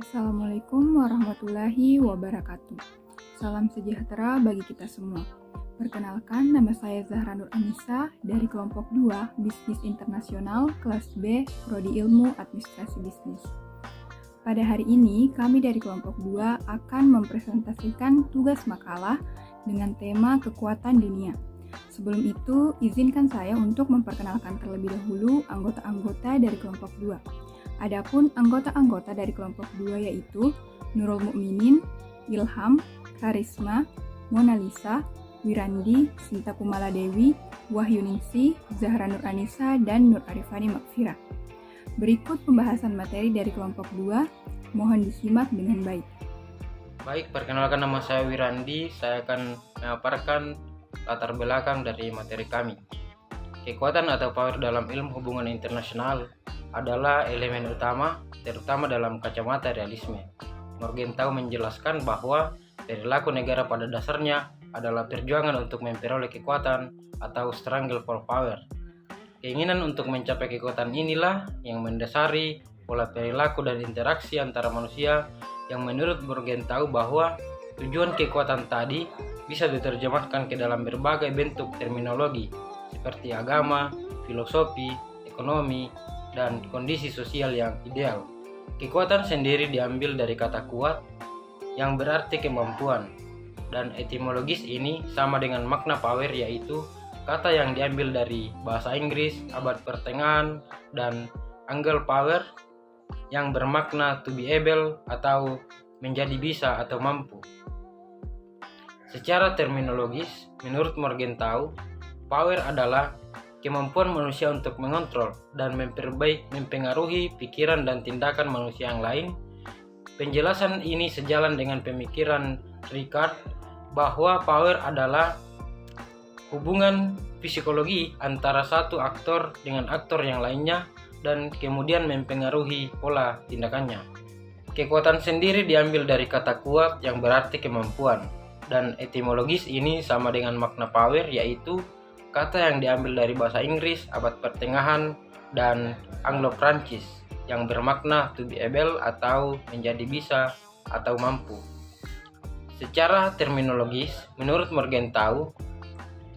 Assalamualaikum warahmatullahi wabarakatuh. Salam sejahtera bagi kita semua. Perkenalkan, nama saya Zahra Nur Anissa dari kelompok 2 Bisnis Internasional kelas B Prodi Ilmu Administrasi Bisnis. Pada hari ini, kami dari kelompok 2 akan mempresentasikan tugas makalah dengan tema kekuatan dunia. Sebelum itu, izinkan saya untuk memperkenalkan terlebih dahulu anggota-anggota dari kelompok 2. Adapun anggota-anggota dari kelompok 2 yaitu Nurul Mukminin, Ilham, Karisma, Mona Lisa, Wirandi, Sinta Kumala Dewi, Wahyuningsih, Zahra Nur Anissa, dan Nur Arifani Makfirah. Berikut pembahasan materi dari kelompok 2, mohon disimak dengan baik. Baik, perkenalkan nama saya Wirandi. Saya akan memaparkan latar belakang dari materi kami. Kekuatan atau power dalam ilmu hubungan internasional adalah elemen utama, terutama dalam kacamata realisme. Morgenthau menjelaskan bahwa perilaku negara pada dasarnya adalah perjuangan untuk memperoleh kekuatan atau struggle for power. Keinginan untuk mencapai kekuatan inilah yang mendasari pola perilaku dan interaksi antara manusia, yang menurut Morgenthau bahwa tujuan kekuatan tadi bisa diterjemahkan ke dalam berbagai bentuk terminologi seperti agama, filosofi, ekonomi, dan kondisi sosial yang ideal. Kekuatan sendiri diambil dari kata kuat yang berarti kemampuan, dan etimologis ini sama dengan makna power, yaitu kata yang diambil dari bahasa Inggris abad pertengahan dan angle power yang bermakna to be able atau menjadi bisa atau mampu. Secara terminologis, menurut Morgenthau, power adalah kemampuan manusia untuk mengontrol dan mempengaruhi pikiran dan tindakan manusia yang lain. Penjelasan ini sejalan dengan pemikiran Ricard bahwa power adalah hubungan psikologi antara satu aktor dengan aktor yang lainnya dan kemudian mempengaruhi pola tindakannya. Kekuatan sendiri diambil dari kata kuat yang berarti kemampuan, dan etimologis ini sama dengan makna power, yaitu kata yang diambil dari bahasa Inggris abad pertengahan dan Anglo-Prancis yang bermakna to be able atau menjadi bisa atau mampu. Secara terminologis, menurut Morgenthau,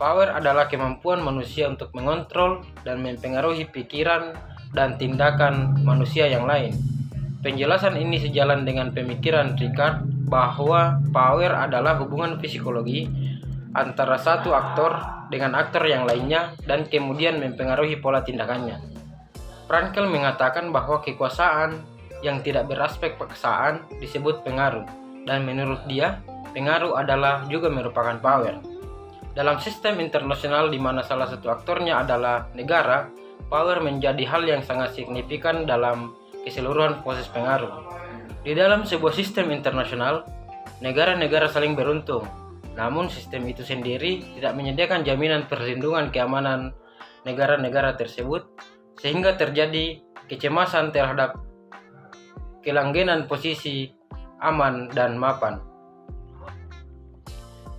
power adalah kemampuan manusia untuk mengontrol dan mempengaruhi pikiran dan tindakan manusia yang lain. Penjelasan ini sejalan dengan pemikiran Ricard bahwa power adalah hubungan psikologi antara satu aktor dengan aktor yang lainnya dan kemudian mempengaruhi pola tindakannya. Frankel mengatakan bahwa kekuasaan yang tidak beraspek paksaan disebut pengaruh, dan menurut dia, pengaruh adalah juga merupakan power. Dalam sistem internasional di mana salah satu aktornya adalah negara, power menjadi hal yang sangat signifikan dalam keseluruhan proses pengaruh. Di dalam sebuah sistem internasional, negara-negara saling beruntung. Namun sistem itu sendiri tidak menyediakan jaminan perlindungan keamanan negara-negara tersebut, sehingga terjadi kecemasan terhadap kelanggengan posisi aman dan mapan.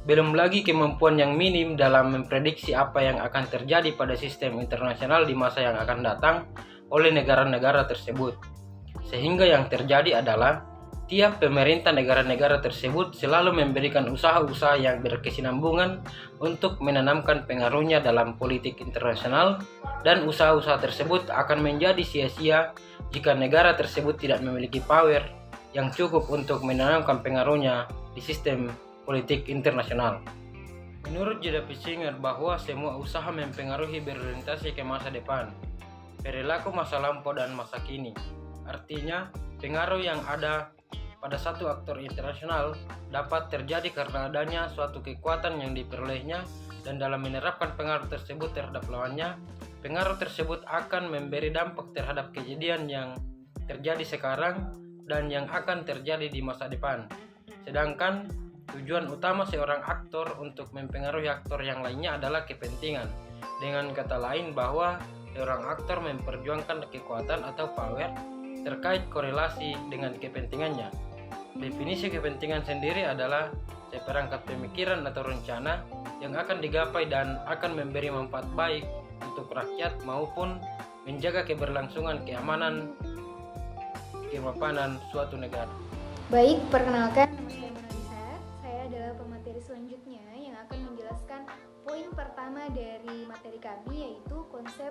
Belum lagi kemampuan yang minim dalam memprediksi apa yang akan terjadi pada sistem internasional di masa yang akan datang oleh negara-negara tersebut. Sehingga yang terjadi adalah tiap pemerintah negara-negara tersebut selalu memberikan usaha-usaha yang berkesinambungan untuk menanamkan pengaruhnya dalam politik internasional, dan usaha-usaha tersebut akan menjadi sia-sia jika negara tersebut tidak memiliki power yang cukup untuk menanamkan pengaruhnya di sistem politik internasional. Menurut J. W. Singer bahwa semua usaha mempengaruhi berorientasi ke masa depan, perilaku masa lampau dan masa kini. Artinya, pengaruh yang ada pada satu aktor internasional dapat terjadi karena adanya suatu kekuatan yang diperolehnya, dan dalam menerapkan pengaruh tersebut terhadap lawannya, pengaruh tersebut akan memberi dampak terhadap kejadian yang terjadi sekarang dan yang akan terjadi di masa depan. Sedangkan tujuan utama seorang aktor untuk mempengaruhi aktor yang lainnya adalah kepentingan. Dengan kata lain, bahwa seorang aktor memperjuangkan kekuatan atau power terkait korelasi dengan kepentingannya. Definisi kepentingan sendiri adalah seperangkat pemikiran atau rencana yang akan digapai dan akan memberi manfaat baik untuk rakyat maupun menjaga keberlangsungan keamanan kemapanan suatu negara. Baik, perkenalkan nama saya Monalisa. Saya adalah pemateri selanjutnya yang akan menjelaskan poin pertama dari materi kami, yaitu konsep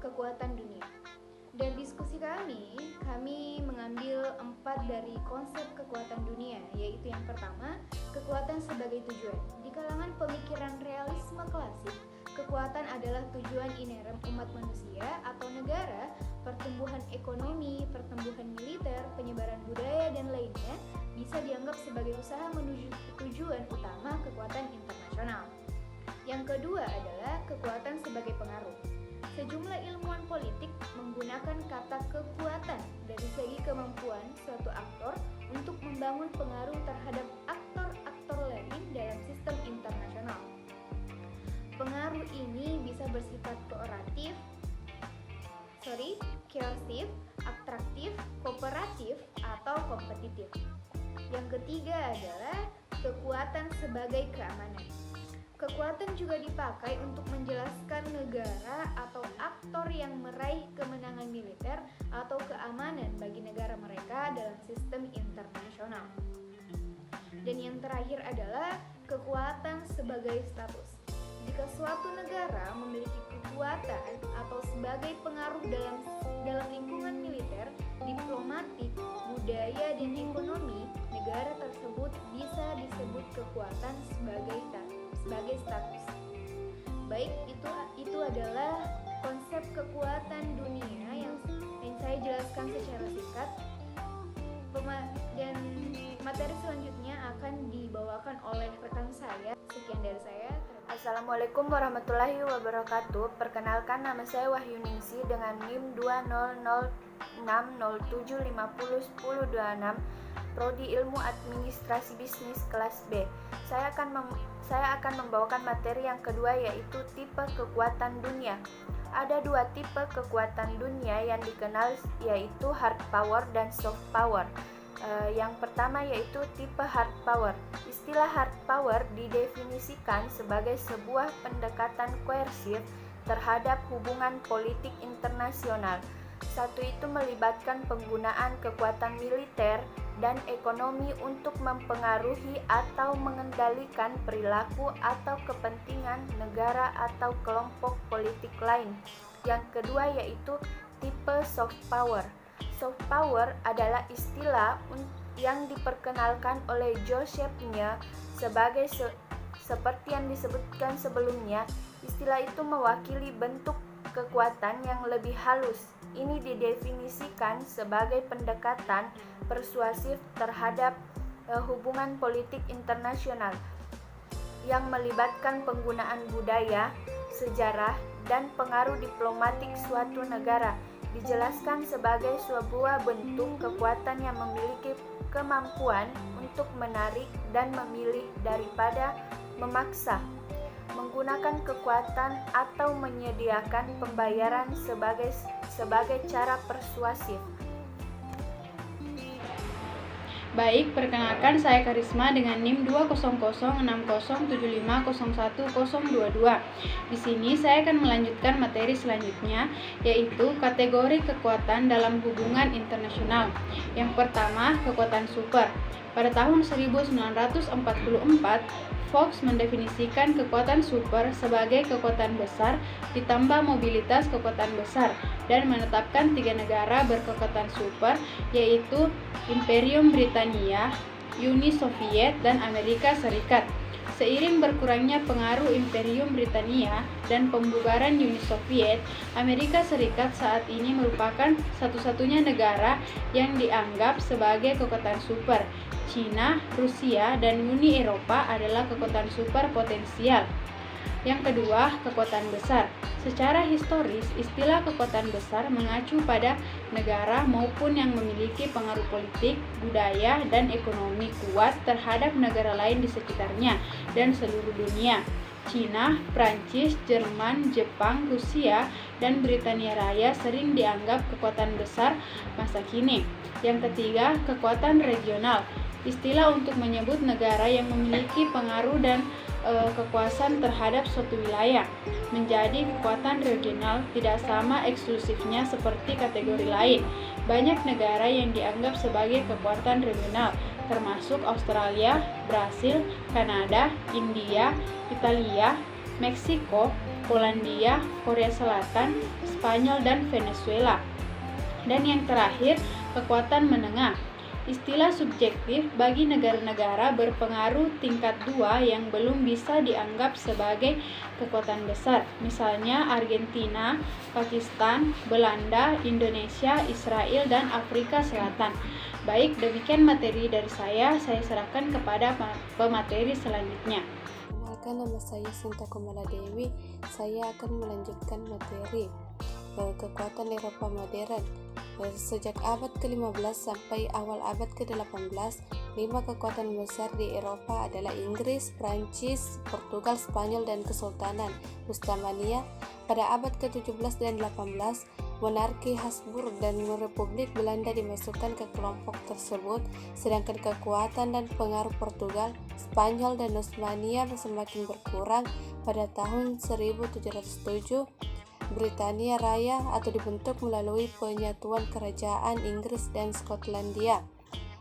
kekuatan dunia. Dan diskusi kami mengambil 4 dari konsep kekuatan dunia, yaitu yang pertama, kekuatan sebagai tujuan. Di kalangan pemikiran realisme klasik, kekuatan adalah tujuan inherent umat manusia atau negara, pertumbuhan ekonomi, pertumbuhan militer, penyebaran budaya, dan lainnya bisa dianggap sebagai usaha menuju tujuan utama kekuatan internasional. Yang kedua adalah kekuatan sebagai pengaruh. Sejumlah ilmuwan politik menggunakan kata kekuatan dari segi kemampuan suatu aktor untuk membangun pengaruh terhadap aktor-aktor lain dalam sistem internasional. Pengaruh ini bisa bersifat koerasif, atraktif, kooperatif, atau kompetitif. Yang ketiga adalah kekuatan sebagai keamanan. Kekuatan juga dipakai untuk menjelaskan negara atau aktor yang meraih kemenangan militer atau keamanan bagi negara mereka dalam sistem internasional. Dan yang terakhir adalah kekuatan sebagai status. Jika suatu negara memiliki kekuatan atau sebagai pengaruh dalam lingkungan militer, diplomatik, budaya, dan ekonomi, negara tersebut bisa disebut kekuatan sebagai status. Baik, itu adalah konsep kekuatan dunia yang saya jelaskan secara singkat. Dan materi selanjutnya akan dibawakan oleh rekan saya. Sekian dari saya. Assalamualaikum warahmatullahi wabarakatuh. Perkenalkan, nama saya Wahyuningsi dengan NIM 20060750106, Prodi Ilmu Administrasi Bisnis kelas B. Saya akan membawakan materi yang kedua, yaitu tipe kekuatan dunia. Ada 2 tipe kekuatan dunia yang dikenal, yaitu hard power dan soft power. Yang pertama yaitu tipe hard power. Istilah hard power didefinisikan sebagai sebuah pendekatan koersif terhadap hubungan politik internasional. Satu itu melibatkan penggunaan kekuatan militer dan ekonomi untuk mempengaruhi atau mengendalikan perilaku atau kepentingan negara atau kelompok politik lain. Yang kedua yaitu tipe soft power. Soft power adalah istilah yang diperkenalkan oleh Joseph Nye sebagai seperti yang disebutkan sebelumnya. Istilah itu mewakili bentuk kekuatan yang lebih halus. Ini didefinisikan sebagai pendekatan persuasif terhadap hubungan politik internasional yang melibatkan penggunaan budaya, sejarah, dan pengaruh diplomatik suatu negara. Dijelaskan sebagai sebuah bentuk kekuatan yang memiliki kemampuan untuk menarik dan memilih daripada memaksa, menggunakan kekuatan atau menyediakan pembayaran sebagai cara persuasif. Baik, perkenalkan saya Karisma dengan NIM 2006075010022. Di sini saya akan melanjutkan materi selanjutnya, yaitu kategori kekuatan dalam hubungan internasional. Yang pertama, kekuatan super. Pada tahun 1944, Fox mendefinisikan kekuatan super sebagai kekuatan besar ditambah mobilitas kekuatan besar dan menetapkan 3 negara berkekuatan super, yaitu Imperium Britania, Uni Soviet, dan Amerika Serikat. Seiring berkurangnya pengaruh Imperium Britania dan pembubaran Uni Soviet, Amerika Serikat saat ini merupakan satu-satunya negara yang dianggap sebagai kekuatan super. Cina, Rusia, dan Uni Eropa adalah kekuatan super potensial. Yang kedua, kekuatan besar. Secara historis, istilah kekuatan besar mengacu pada negara maupun yang memiliki pengaruh politik, budaya, dan ekonomi kuat terhadap negara lain di sekitarnya dan seluruh dunia. Cina, Prancis, Jerman, Jepang, Rusia, dan Britania Raya sering dianggap kekuatan besar masa kini. Yang ketiga, kekuatan regional. istilah untuk menyebut negara yang memiliki pengaruh dan kekuasaan terhadap suatu wilayah. Menjadi kekuatan regional tidak sama eksklusifnya seperti kategori lain. Banyak negara yang dianggap sebagai kekuatan regional, termasuk Australia, Brasil, Kanada, India, Italia, Meksiko, Polandia, Korea Selatan, Spanyol, dan Venezuela. Dan yang terakhir, kekuatan menengah. Istilah subjektif bagi negara-negara berpengaruh tingkat 2 yang belum bisa dianggap sebagai kekuatan besar. Misalnya Argentina, Pakistan, Belanda, Indonesia, Israel, dan Afrika Selatan. Baik, demikian materi dari saya serahkan kepada pemateri selanjutnya. Perkenalkan, nama saya Sinta Komala Dewi. Saya akan melanjutkan materi kekuatan Eropa modern. Sejak abad ke-15 sampai awal abad ke-18, 5 kekuatan besar di Eropa adalah Inggris, Prancis, Portugal, Spanyol, dan Kesultanan Utsmania. Pada abad ke-17 dan 18, monarki Habsburg dan Republik Belanda dimasukkan ke kelompok tersebut, sedangkan kekuatan dan pengaruh Portugal, Spanyol, dan Utsmania semakin berkurang. Pada tahun 1707, Britania Raya atau dibentuk melalui penyatuan kerajaan Inggris dan Skotlandia,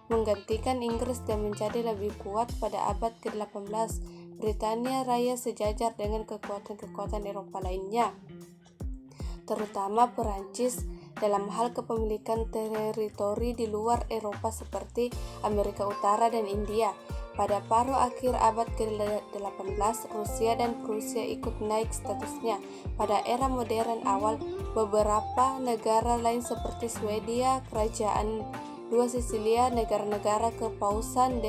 menggantikan Inggris dan menjadi lebih kuat pada abad ke-18. Britania Raya sejajar dengan kekuatan-kekuatan Eropa lainnya, terutama Perancis dalam hal kepemilikan teritori di luar Eropa seperti Amerika Utara dan India. Pada paruh akhir abad ke-18, Rusia dan Prusia ikut naik statusnya. Pada era modern awal, beberapa negara lain seperti Swedia, Kerajaan Dua Sisilia, negara-negara kepausan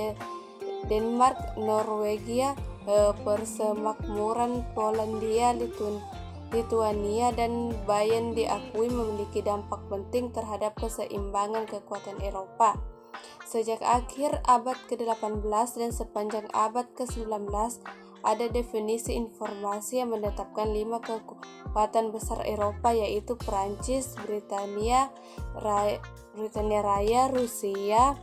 Denmark, Norwegia, Persemakmuran Polandia, Lituania, dan Bayern diakui memiliki dampak penting terhadap keseimbangan kekuatan Eropa. Sejak akhir abad ke-18 dan sepanjang abad ke-19, ada definisi informasi yang menetapkan 5 kekuatan besar Eropa, yaitu Prancis, Britania Raya, Rusia,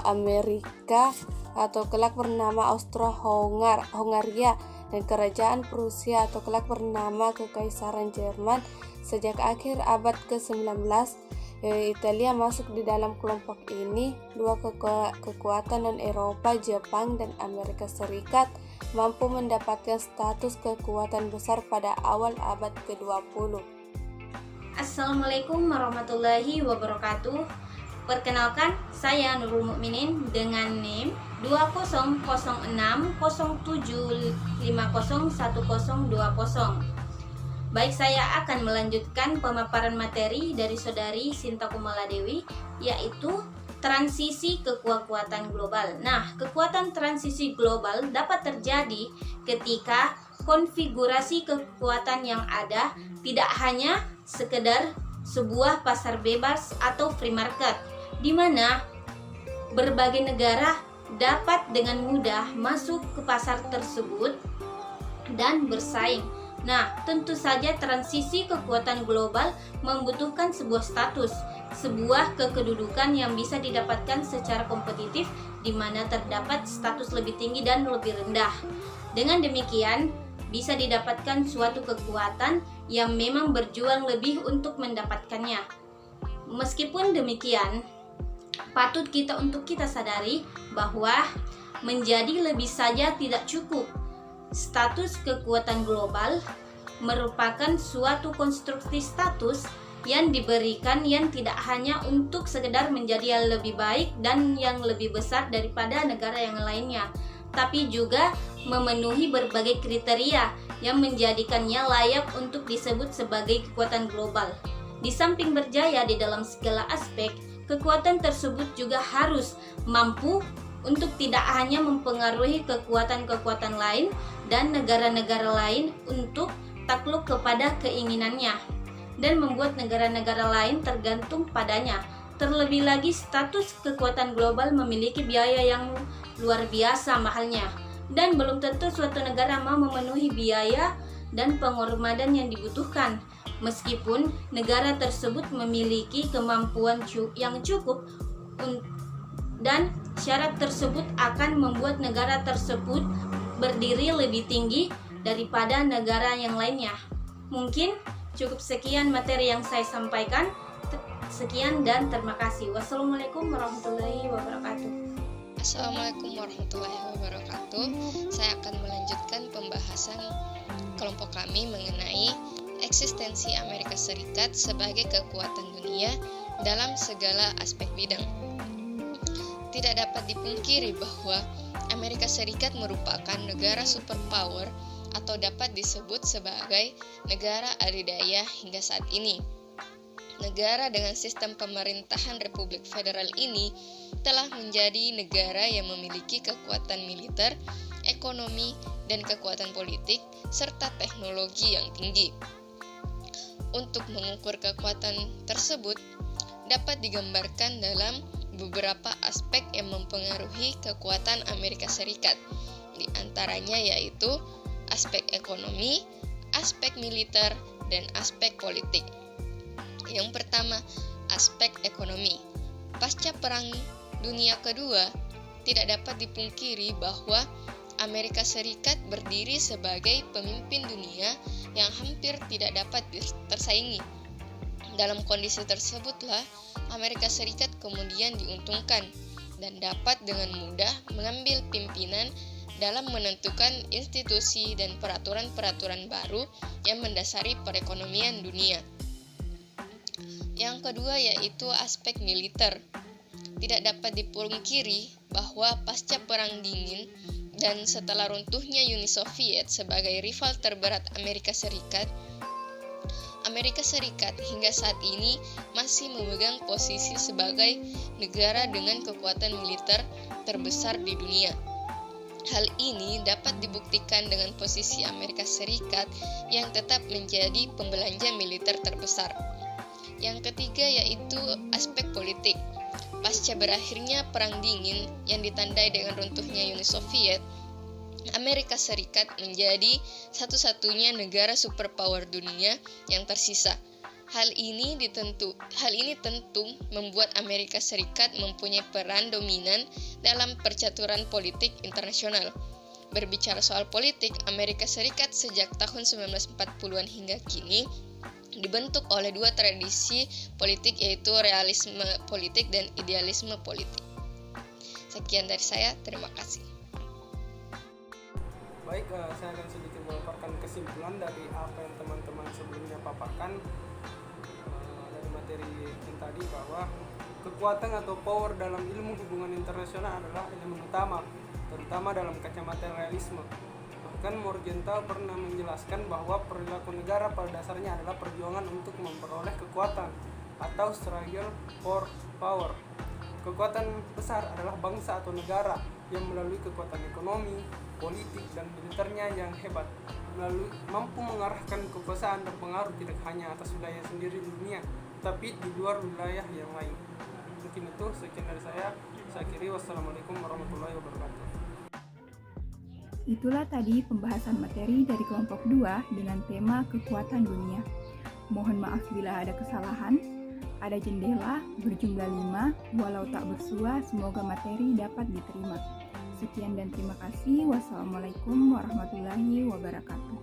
Amerika atau kelak bernama Austro-Hongaria, dan Kerajaan Prusia atau kelak bernama Kekaisaran Jerman. Sejak akhir abad ke-19, Italia masuk di dalam kelompok ini. 2 kekuatan non-Eropa, Jepang dan Amerika Serikat, mampu mendapatkan status kekuatan besar pada awal abad ke-20. Assalamualaikum warahmatullahi wabarakatuh. Perkenalkan, saya Nurul Mukminin dengan NIM 200607501020. Baik, saya akan melanjutkan pemaparan materi dari saudari Sinta Komala Dewi, yaitu transisi kekuatan global. Nah, kekuatan transisi global dapat terjadi ketika konfigurasi kekuatan yang ada tidak hanya sekedar sebuah pasar bebas atau free market, di mana berbagai negara dapat dengan mudah masuk ke pasar tersebut dan bersaing. Nah, tentu saja transisi kekuatan global membutuhkan sebuah status, sebuah kedudukan yang bisa didapatkan secara kompetitif, di mana terdapat status lebih tinggi dan lebih rendah. Dengan demikian, bisa didapatkan suatu kekuatan yang memang berjuang lebih untuk mendapatkannya. Meskipun demikian, patut untuk kita sadari bahwa menjadi lebih saja tidak cukup. Status kekuatan global merupakan suatu konstruksi status yang diberikan yang tidak hanya untuk sekedar menjadi yang lebih baik dan yang lebih besar daripada negara yang lainnya, tapi juga memenuhi berbagai kriteria yang menjadikannya layak untuk disebut sebagai kekuatan global. Di samping berjaya di dalam segala aspek, kekuatan tersebut juga harus mampu untuk tidak hanya mempengaruhi kekuatan-kekuatan lain dan negara-negara lain untuk takluk kepada keinginannya dan membuat negara-negara lain tergantung padanya. Terlebih lagi, status kekuatan global memiliki biaya yang luar biasa mahalnya, dan belum tentu suatu negara mau memenuhi biaya dan pengorbanan yang dibutuhkan, meskipun negara tersebut memiliki kemampuan yang cukup dan syarat tersebut akan membuat negara tersebut berdiri lebih tinggi daripada negara yang lainnya. Mungkin cukup sekian materi yang saya sampaikan. Sekian dan terima kasih. Wassalamualaikum warahmatullahi wabarakatuh. Assalamualaikum warahmatullahi wabarakatuh. Saya akan melanjutkan pembahasan kelompok kami mengenai eksistensi Amerika Serikat sebagai kekuatan dunia dalam segala aspek bidang. Tidak dapat dipungkiri bahwa Amerika Serikat merupakan negara superpower atau dapat disebut sebagai negara adidaya hingga saat ini. Negara dengan sistem pemerintahan Republik Federal ini telah menjadi negara yang memiliki kekuatan militer, ekonomi, dan kekuatan politik, serta teknologi yang tinggi. Untuk mengukur kekuatan tersebut, dapat digambarkan dalam beberapa aspek yang mempengaruhi kekuatan Amerika Serikat. Di antaranya yaitu aspek ekonomi, aspek militer, dan aspek politik. Yang pertama, aspek ekonomi. Pasca Perang Dunia Kedua, tidak dapat dipungkiri bahwa Amerika Serikat berdiri sebagai pemimpin dunia yang hampir tidak dapat tersaingi. Dalam kondisi tersebutlah, Amerika Serikat kemudian diuntungkan dan dapat dengan mudah mengambil pimpinan dalam menentukan institusi dan peraturan-peraturan baru yang mendasari perekonomian dunia. Yang kedua yaitu aspek militer. Tidak dapat dipungkiri bahwa pasca Perang Dingin dan setelah runtuhnya Uni Soviet sebagai rival terberat Amerika Serikat hingga saat ini masih memegang posisi sebagai negara dengan kekuatan militer terbesar di dunia. Hal ini dapat dibuktikan dengan posisi Amerika Serikat yang tetap menjadi pembelanja militer terbesar. Yang ketiga yaitu aspek politik. Pasca berakhirnya Perang Dingin yang ditandai dengan runtuhnya Uni Soviet, Amerika Serikat menjadi satu-satunya negara superpower dunia yang tersisa. Hal ini tentu membuat Amerika Serikat mempunyai peran dominan dalam percaturan politik internasional. Berbicara soal politik, Amerika Serikat sejak tahun 1940-an hingga kini dibentuk oleh dua tradisi politik, yaitu realisme politik dan idealisme politik. Sekian dari saya, terima kasih. Baik, saya akan sedikit memaparkan kesimpulan dari apa yang teman-teman sebelumnya paparkan dari materi yang tadi, bahwa kekuatan atau power dalam ilmu hubungan internasional adalah elemen utama, terutama dalam kacamata realisme. Bahkan Morgenthau pernah menjelaskan bahwa perilaku negara pada dasarnya adalah perjuangan untuk memperoleh kekuatan atau struggle for power. Kekuatan besar adalah bangsa atau negara yang melalui kekuatan ekonomi, politik, dan militernya yang hebat, mampu mengarahkan kekuasaan dan pengaruh tidak hanya atas wilayah sendiri di dunia, tapi di luar wilayah yang lain. Mungkin itu, sekian dari saya akhiri. Wassalamualaikum warahmatullahi wabarakatuh. Itulah tadi pembahasan materi dari kelompok 2 dengan tema kekuatan dunia. Mohon maaf bila ada kesalahan. Ada jendela berjumlah 5, walau tak bersua, semoga materi dapat diterima. Sekian dan terima kasih. Wassalamualaikum warahmatullahi wabarakatuh.